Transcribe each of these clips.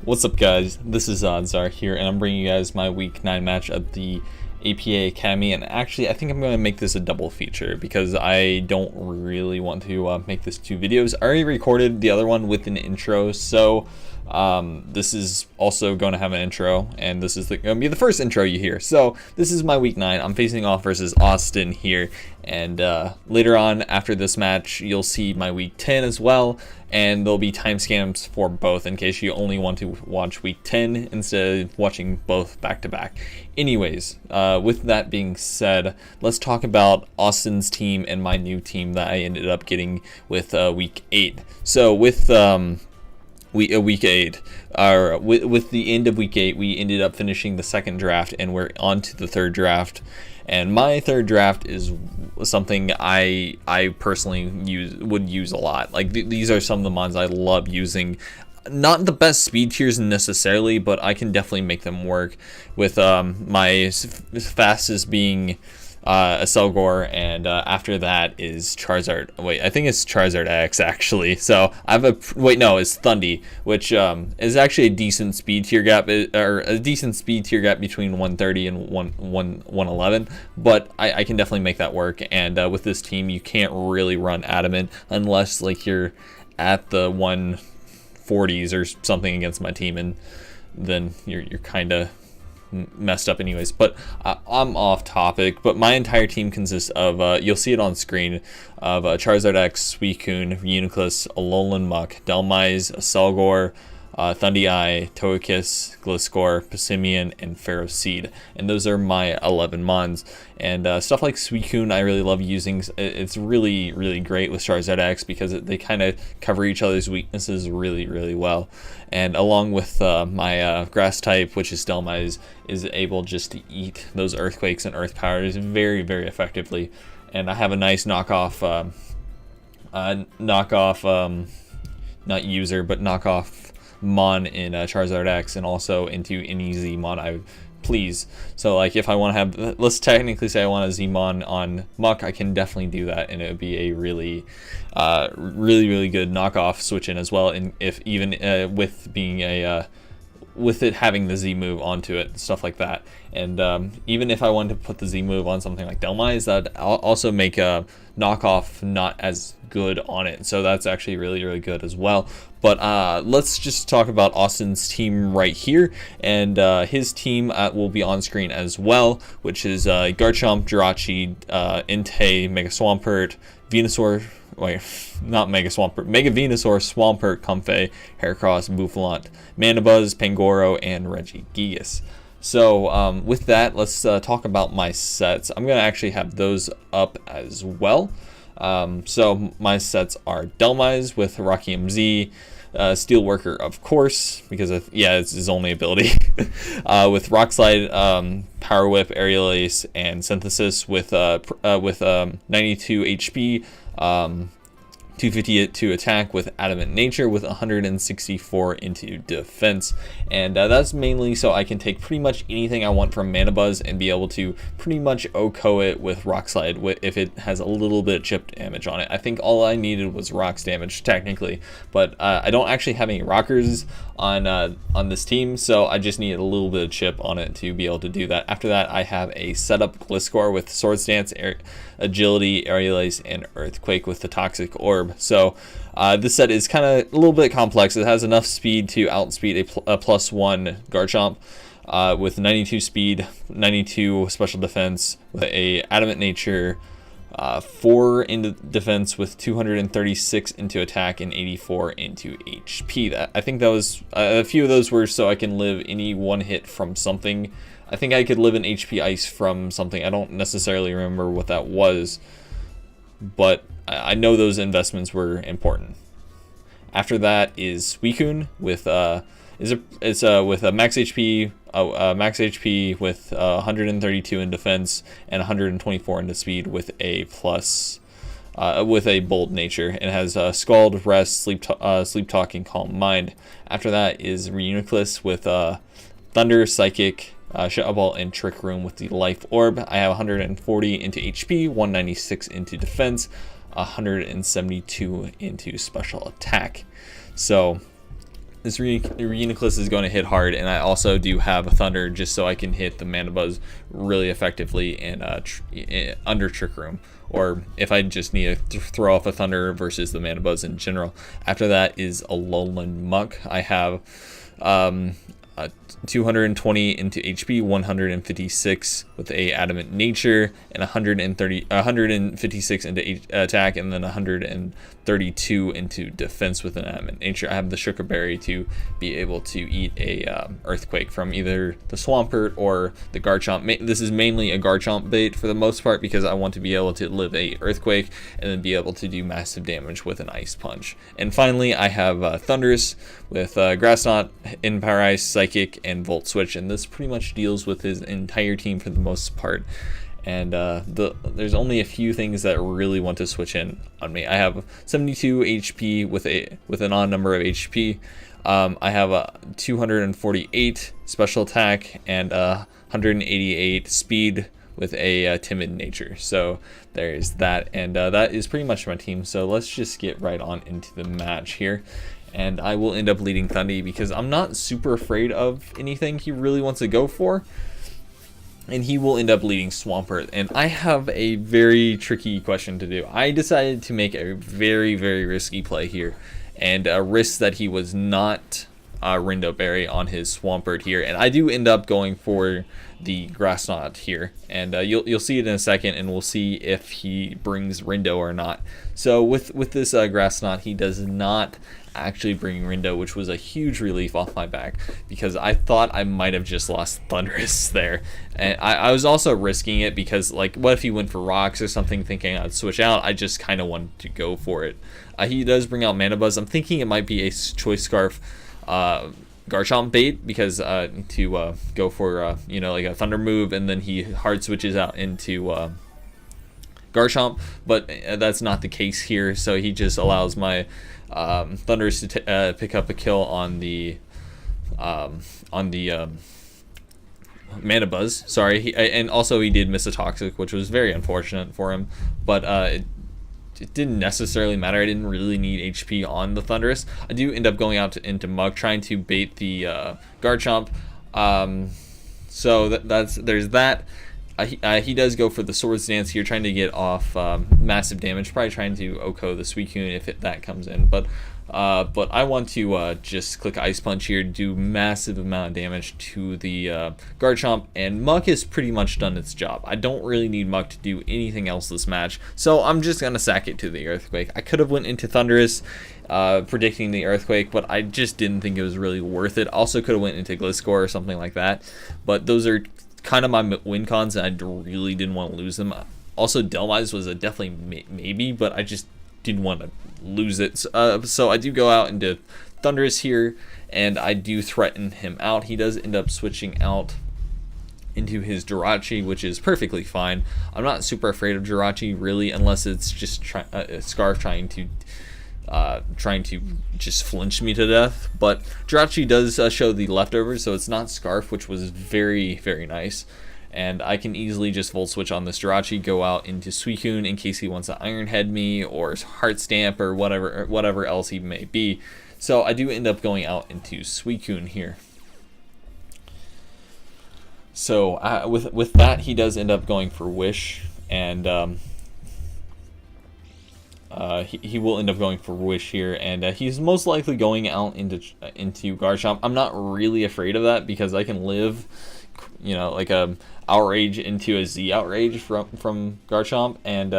What's up, guys? This is OddsAre here, and I'm bringing you guys my Week 9 match at the APA Academy. And actually, I think I'm going to make this a double feature because I don't really want to make this 2 videos. I already recorded the other one with an intro, so this is also going to have an intro, and this is going to be the first intro you hear. So this is my Week 9. I'm facing off versus Austin here, and later on after this match, you'll see my Week 10 as well. And there'll be timestamps for both in case you only want to watch Week 10 instead of watching both back to back. Anyways, with that being said, let's talk about Austin's team and my new team that I ended up getting with Week 8. So with Week 8, with the end of Week 8, we ended up finishing the second draft, and we're on to the third draft. And my third draft is something I personally would use a lot. Like these are some of the mons I love using. Not the best speed tiers necessarily, but I can definitely make them work. With my fastest being a Selgor, and after that is Charizard. Wait, I think it's Charizard X actually. So I have it's Thundy, which is actually a decent speed tier gap, or a decent speed tier gap between 130 and 111. But I can definitely make that work. And with this team, you can't really run Adamant unless like you're at the 140s or something against my team, and then you're kind of messed up anyways. But I'm off topic, but my entire team consists of you'll see it on screen, of Charizard X, Suicune, Uniclus, Alolan Muck, Delmise, Selgor, Thundee, Torracats, Gliscor, Passimian, and Ferroseed. And those are my 11 mons. And stuff like Suicune I really love using. It's really great with Charizard X because they kind of cover each other's weaknesses really well. And along with my grass type, which is Delmise, is able just to eat those earthquakes and earth powers very effectively. And I have a nice knockoff not user, but knockoff mon in Charizard X, and also into any Zmon I please. So like if I want to have, let's technically say I want a Zmon on Muck, I can definitely do that, and it would be a really good knockoff switch in as well. And if even with being a with it having the Z move onto it, stuff like that. And even if I wanted to put the Z move on something like Delmise, that'd also make a knockoff not as good on it. So that's actually really good as well. But let's just talk about Austin's team right here. And his team will be on screen as well, which is Garchomp, Jirachi, Entei, Mega Swampert, Venusaur, wait, not Mega Swampert, Mega Venusaur, Swampert, Comfey, Heracross, Bouffalant, Manabuzz, Pangoro, and Regigigas. So with that, let's talk about my sets. I'm going to actually have those up as well. So my sets are Delmise with Rocky MZ, Steelworker, of course, because it's his only ability, with Rock Slide, Power Whip, Aerial Ace, and Synthesis with 92 HP, 250 to attack with Adamant Nature, with 164 into defense. And that's mainly so I can take pretty much anything I want from Manabuzz and be able to pretty much OHKO it with Rock Slide if it has a little bit of chip damage on it. I think all I needed was rocks damage technically, but I don't actually have any rockers on this team, so I just need a little bit of chip on it to be able to do that. After that, I have a setup Gliscor with Swords Dance, Agility, Aerial Ace, and Earthquake with the Toxic Orb. So this set is kind of a little bit complex. It has enough speed to outspeed a +1 Garchomp, with 92 speed, 92 special defense, with a Adamant Nature, 4 into defense with 236 into attack and 84 into HP. I think that was a few of those were so I can live any one hit from something. I think I could live an HP Ice from something. I don't necessarily remember what that was, but I know those investments were important. After that is Suicune with with a max HP, with 132 in defense and 124 into speed with a bold nature. It has Scald, Rest, Sleep Talk, and Calm Mind. After that is Reuniclus with Thunder, Psychic, Shadow Ball, and Trick Room with the Life Orb. I have 140 into HP, 196 into defense, 172 into special attack. So This Reuniclus is going to hit hard, and I also do have a Thunder just so I can hit the Mana Buzz really effectively and under Trick Room, or if I just need to throw off a Thunder versus the Mana Buzz in general. After that is a Lowland Muck. I have 220 into HP, 156 with a Adamant Nature, and 156 into attack, and then 132 into defense with an Adamant Nature. I have the Sugar Berry to be able to eat a Earthquake from either the Swampert or the Garchomp. This is mainly a Garchomp bait for the most part because I want to be able to live a Earthquake and then be able to do massive damage with an Ice Punch. And finally, I have Thundurus with Grass Knot, Empower Ice, Psychic, and Volt Switch, and this pretty much deals with his entire team for the most part. And there's only a few things that really want to switch in on me. I have 72 HP with an odd number of HP. I have a 248 special attack and 188 speed with a timid nature. So there's that, and that is pretty much my team. So let's just get right on into the match here. And I will end up leading Thundy because I'm not super afraid of anything he really wants to go for. And he will end up leading Swampert. And I have a very tricky question to do. I decided to make a very, very risky play here. And a risk that he was not Rindo Berry on his Swampert here. And I do end up going for the Grass Knot here. And you'll see it in a second, and we'll see if he brings Rindo or not. So with this Grass Knot, he does not actually bring Rindo, which was a huge relief off my back because I thought I might have just lost Thundurus there. And I was also risking it because, like, what if he went for rocks or something thinking I'd switch out? I just kind of wanted to go for it. He does bring out Mana Buzz. I'm thinking it might be a Choice Scarf Garchomp bait because to go for you know, like a Thunder move, and then he hard switches out into Garchomp, but that's not the case here. So he just allows my Thundurus to pick up a kill on the Mana Buzz. Sorry, and also he did miss a Toxic, which was very unfortunate for him, but it didn't necessarily matter. I didn't really need HP on the Thundurus. I do end up going out into Mug, trying to bait the Garchomp. So there's that. He does go for the Swords Dance here, trying to get off massive damage, probably trying to OHKO the Suicune if that comes in. But I want to just click Ice Punch here, do massive amount of damage to the Garchomp, and Muck has pretty much done its job. I don't really need Muck to do anything else this match, so I'm just gonna sack it to the Earthquake. I could have went into Thundurus, predicting the Earthquake, but I just didn't think it was really worth it. Also could have went into Gliscor or something like that, but those are kind of my win cons, and I really didn't want to lose them. Also, Dhelmise was a definitely maybe, but I just didn't want to lose it. So I do go out into Thundurus here, and I do threaten him out. He does end up switching out into his Jirachi, which is perfectly fine. I'm not super afraid of Jirachi really, unless it's just Scarf trying to just flinch me to death. But Jirachi does show the leftovers, so it's not Scarf, which was very, very nice. And I can easily just Volt Switch on this Jirachi, go out into Suicune in case he wants to Iron Head me or Heart Stamp or whatever else he may be. So I do end up going out into Suicune here. So with that, he does end up going for Wish, and he will end up going for Wish here, and he's most likely going out into Garchomp. I'm not really afraid of that because I can live, you know, like a Outrage into a Z Outrage from Garchomp, and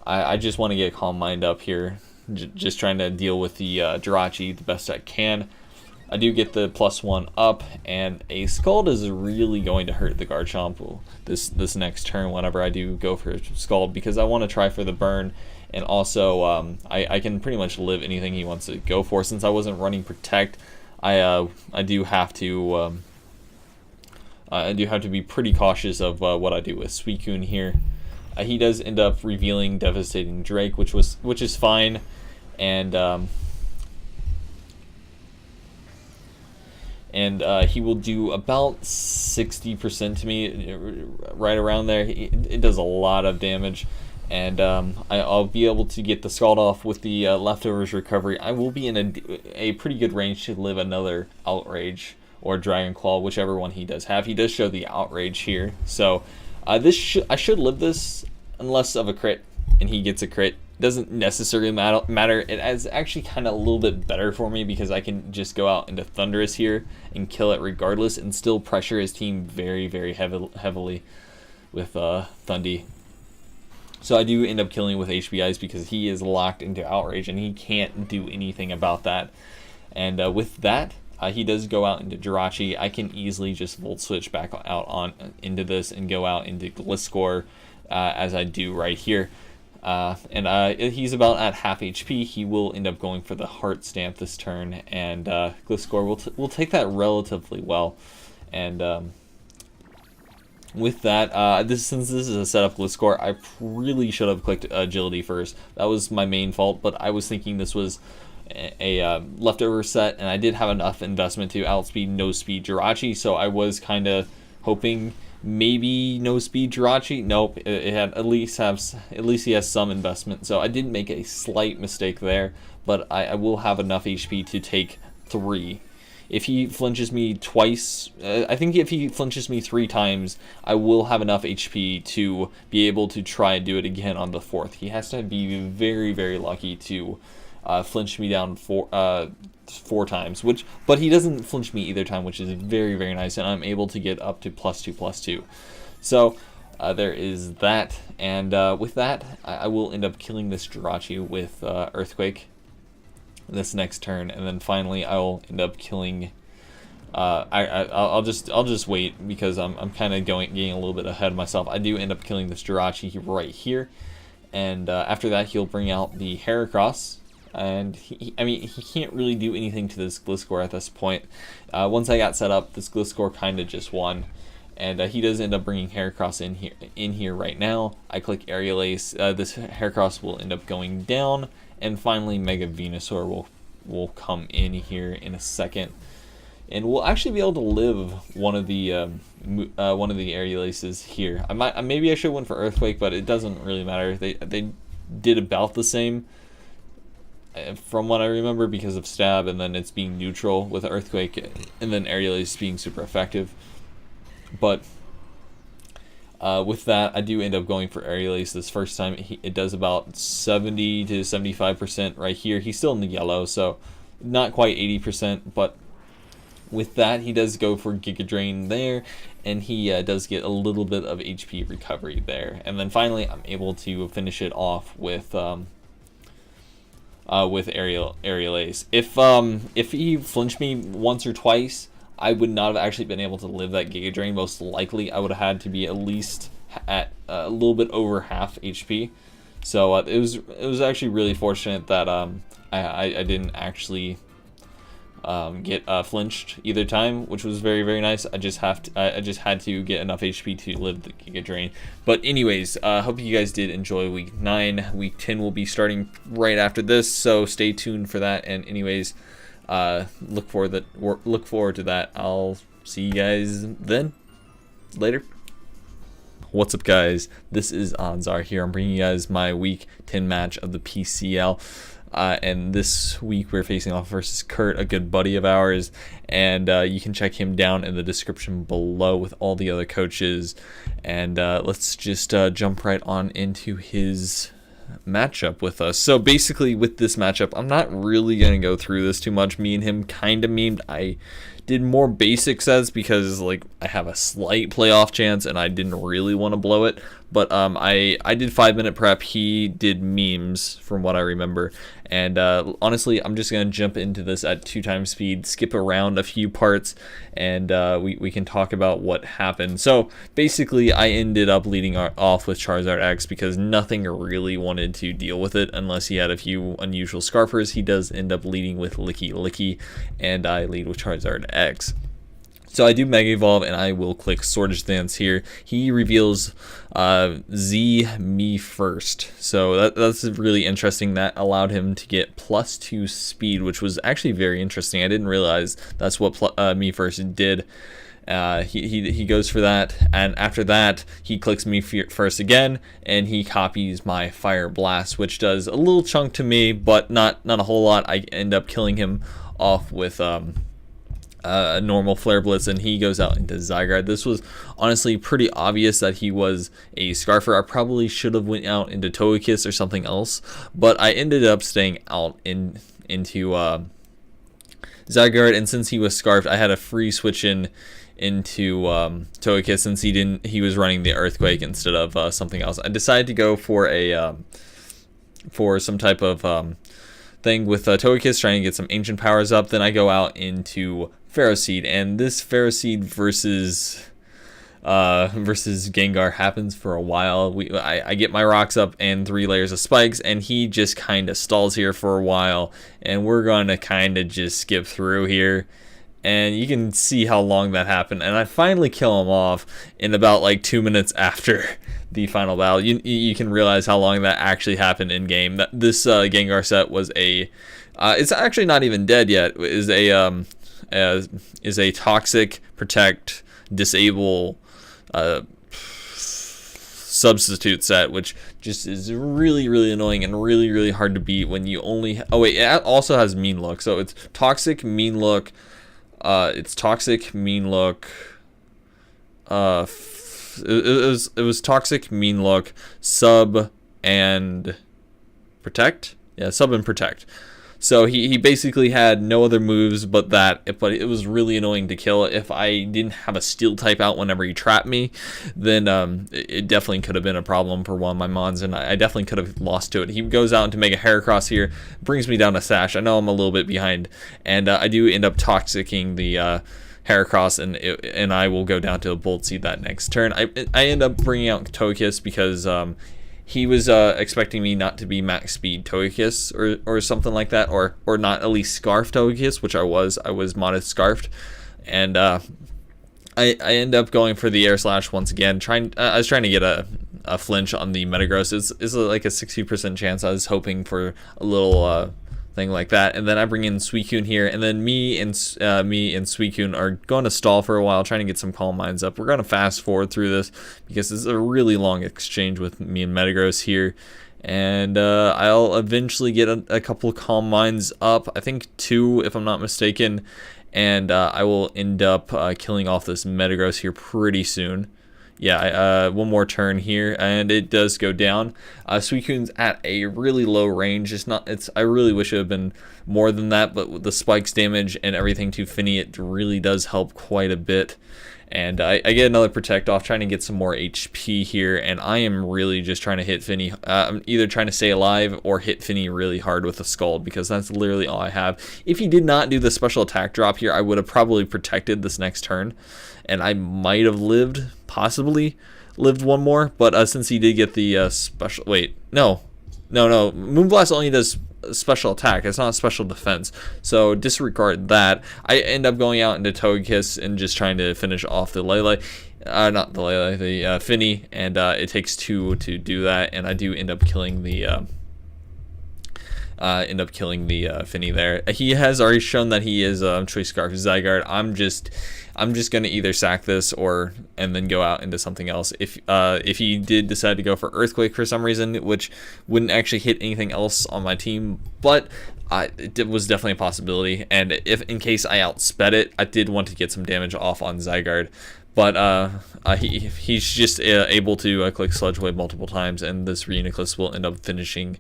I just want to get Calm Mind up here, just trying to deal with the Jirachi the best I can. I do get the +1 up, and a Scald is really going to hurt the Garchomp this next turn whenever I do go for Scald, because I want to try for the burn, and also I can pretty much live anything he wants to go for. Since I wasn't running Protect, I do have to be pretty cautious of what I do with Suicune here. He does end up revealing Devastating Drake, which is fine, and he will do about 60% to me, right around there. It does a lot of damage, and I'll be able to get the Scald off with the leftovers recovery. I will be in a pretty good range to live another Outrage or Dragon Claw, whichever one he does have. He does show the Outrage here, so I should live this unless of a crit, and he gets a crit. Doesn't necessarily matter. It is actually kind of a little bit better for me because I can just go out into Thunderous here and kill it regardless, and still pressure his team very, very heavily with Thundy. So I do end up killing with HBIs because he is locked into Outrage and he can't do anything about that. And with that, he does go out into Jirachi. I can easily just Volt Switch back out into this and go out into Gliscor as I do right here. He's about at half HP. He will end up going for the Heart Stamp this turn, and Gliscor will take that relatively well. And with that, since this is a setup Gliscor, I really should have clicked Agility first. That was my main fault, but I was thinking this was a leftover set, and I did have enough investment to outspeed no speed Jirachi, so I was kind of hoping maybe no speed Jirachi. Nope, it had at least he has some investment, so I did make a slight mistake there, but I will have enough HP to take 3. If he flinches me twice, I think if he flinches me 3 times, I will have enough HP to be able to try and do it again on the 4th. He has to be very, very lucky to flinch me down 4 times, but he doesn't flinch me either time, which is very, very nice, and I'm able to get up to +2/+2. So there is that, and with that, I will end up killing this Jirachi with Earthquake this next turn, and then finally I'll end up killing. I'll just wait because I'm kind of getting a little bit ahead of myself. I do end up killing this Jirachi right here, and after that he'll bring out the Heracross. And he can't really do anything to this Gliscor at this point. Once I got set up, this Gliscor kind of just won, and he does end up bringing Heracross in here right now. I click Aerial Ace. This Heracross will end up going down, and finally Mega Venusaur will come in here in a second, and we'll actually be able to live one of the Aerial Aces here. Maybe I should have went for Earthquake, but it doesn't really matter. They did about the same, from what I remember, because of stab, and then it's being neutral with Earthquake, and then Aerial Ace being super effective. But with that, I do end up going for Aerial Ace this first time. It does about 70 to 75% right here. He's still in the yellow, so not quite 80%, but with that, he does go for Giga Drain there, and he does get a little bit of HP recovery there. And then finally, I'm able to finish it off with Aerial Ace. If he flinched me once or twice, I would not have actually been able to live that Giga Drain. Most likely, I would have had to be at least at a little bit over half HP. So it was actually really fortunate that I didn't actually get flinched either time, which was very, very nice. I just had to get enough HP to live the Giga Drain. But anyways, hope you guys did enjoy week 9. Week 10 will be starting right after this, so stay tuned for that. And anyways, look forward to that. I'll see you guys then. Later. What's up, guys? This is OddsAre here. I'm bringing you guys my week 10 match of the PCL. And this week we're facing off versus Curt, a good buddy of ours, and you can check him down in the description below with all the other coaches. And let's just jump right on into his matchup with us. So basically with this matchup, I'm not really going to go through this too much. Me and him kind of memed. I did more basic sets because like I have a slight playoff chance and I didn't really want to blow it. But I did 5-minute prep. He did memes from what I remember. And honestly, I'm just going to jump into this at 2 times speed, skip around a few parts, and we can talk about what happened. So basically, I ended up leading off with Charizard X because nothing really wanted to deal with it unless he had a few unusual Scarfers. He does end up leading with Licky Licky, and I lead with Charizard X. So I do Mega Evolve, and I will click Swordfish Dance here. He reveals Z Me First. So that's really interesting. That allowed him to get +2 speed, which was actually very interesting. I didn't realize that's what Me First did. He goes for that, and after that he clicks Me First again, and he copies my Fire Blast, which does a little chunk to me, but not a whole lot. I end up killing him off with a normal Flare Blitz, and he goes out into Zygarde. This was honestly pretty obvious that he was a Scarfer. I probably should have went out into Togekiss or something else, but I ended up staying out into Zygarde, and since he was Scarfed, I had a free switch into Togekiss, since he was running the Earthquake instead of something else. I decided to go for a for some type of thing with Togekiss, trying to get some ancient powers up. Then I go out into Ferroseed, and this Ferroseed versus Gengar happens for a while. I get my rocks up and 3 layers of spikes, and he just kind of stalls here for a while, and we're gonna kind of just skip through here. And you can see how long that happened, and I finally kill him off in about like 2 minutes after the final battle. You can realize how long that actually happened in game. This Gengar set was it's actually not even dead yet. Is a Toxic, Protect, Disable substitute set, which just is really annoying and really hard to beat when you only. Oh wait, it also has Mean Look. So it's Toxic, Mean Look. It's Toxic, Mean Look. It was Toxic, Mean Look, Sub, and Protect. Yeah, Sub and Protect. So he basically had no other moves but that. But it was really annoying to kill. If I didn't have a Steel type out whenever he trapped me, then it definitely could have been a problem for one of my mons, and I definitely could have lost to it. He goes out to make a Heracross here, brings me down to Sash. I know I'm a little bit behind, and I do end up Toxicking the Heracross, and I will go down to a Bolt Seed that next turn. I end up bringing out Togekiss because he was expecting me not to be max speed Togekiss or something like that, or not at least Scarf Togekiss, which I was modded Scarfed, and I end up going for the Air Slash once again. I was trying to get a flinch on the Metagross. It's like a 60% chance. I was hoping for a little thing like that, and then I bring in Suicune here, and then me and Suicune are going to stall for a while, trying to get some Calm Minds up. We're going to fast forward through this because it's a really long exchange with me and Metagross here, and I'll eventually get a couple of Calm Minds up. I think 2, if I'm not mistaken, and I will end up killing off this Metagross here pretty soon. Yeah, one more turn here, and it does go down. Suicune's at a really low range. I really wish it had been more than that, but with the spikes damage and everything to Finny, it really does help quite a bit. And I get another Protect off, trying to get some more HP here, and I am really just trying to hit Finny. I'm either trying to stay alive or hit Finny really hard with a Scald, because that's literally all I have. If he did not do the special attack drop here, I would have probably protected this next turn, and I might have possibly lived one more. But since he did get the special, wait, no, Moonblast only does special attack. It's not special defense, so disregard that. I end up going out into Togekiss and just trying to finish off the the Finny, and it takes 2 to do that, and I do end up killing the Finny there. He has already shown that he is Choice Scarf Zygarde. I'm just gonna either sack this and then go out into something else. If he did decide to go for Earthquake for some reason, which wouldn't actually hit anything else on my team, but it was definitely a possibility. And if in case I outsped it, I did want to get some damage off on Zygarde. But he's just able to click Sludge Wave multiple times, and this Reuniclus will end up finishing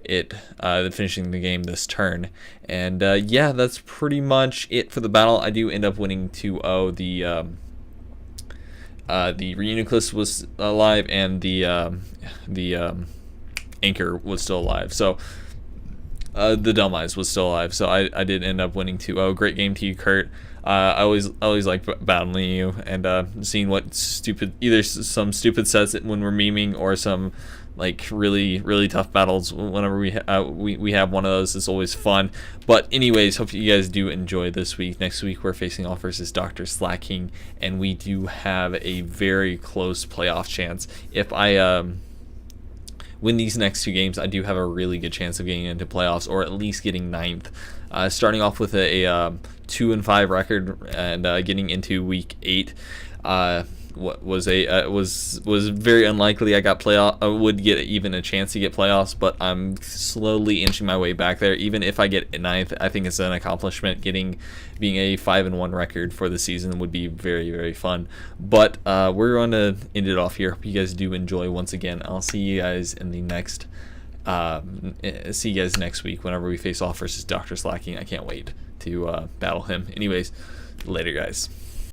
the game this turn. And yeah, that's pretty much it for the battle. I do end up winning 2-0. The Reuniclus was alive, and the Anchor was still alive. So the Dumb-Eyes was still alive. So I did end up winning 2-0. Great game to you, Curt. I always like battling you and seeing what either some stupid sets when we're memeing, or some like really tough battles. Whenever we have one of those, it's always fun. But anyways, hope you guys do enjoy this week. Next week we're facing off versus Dr.Slaking, and we do have a very close playoff chance. If I win these next 2 games, I do have a really good chance of getting into playoffs, or at least getting 9th. Starting off with a 2-5 record and getting into week 8 was very unlikely. I would get even a chance to get playoffs, but I'm slowly inching my way back there. Even if I get 9th, I think it's an accomplishment. Being a 5-1 record for the season would be very fun. But we're going to end it off here. Hope you guys do enjoy. Once again, I'll see you guys in the next next week whenever we face off versus Dr.Slaking. I can't wait to battle him. Anyways, later guys.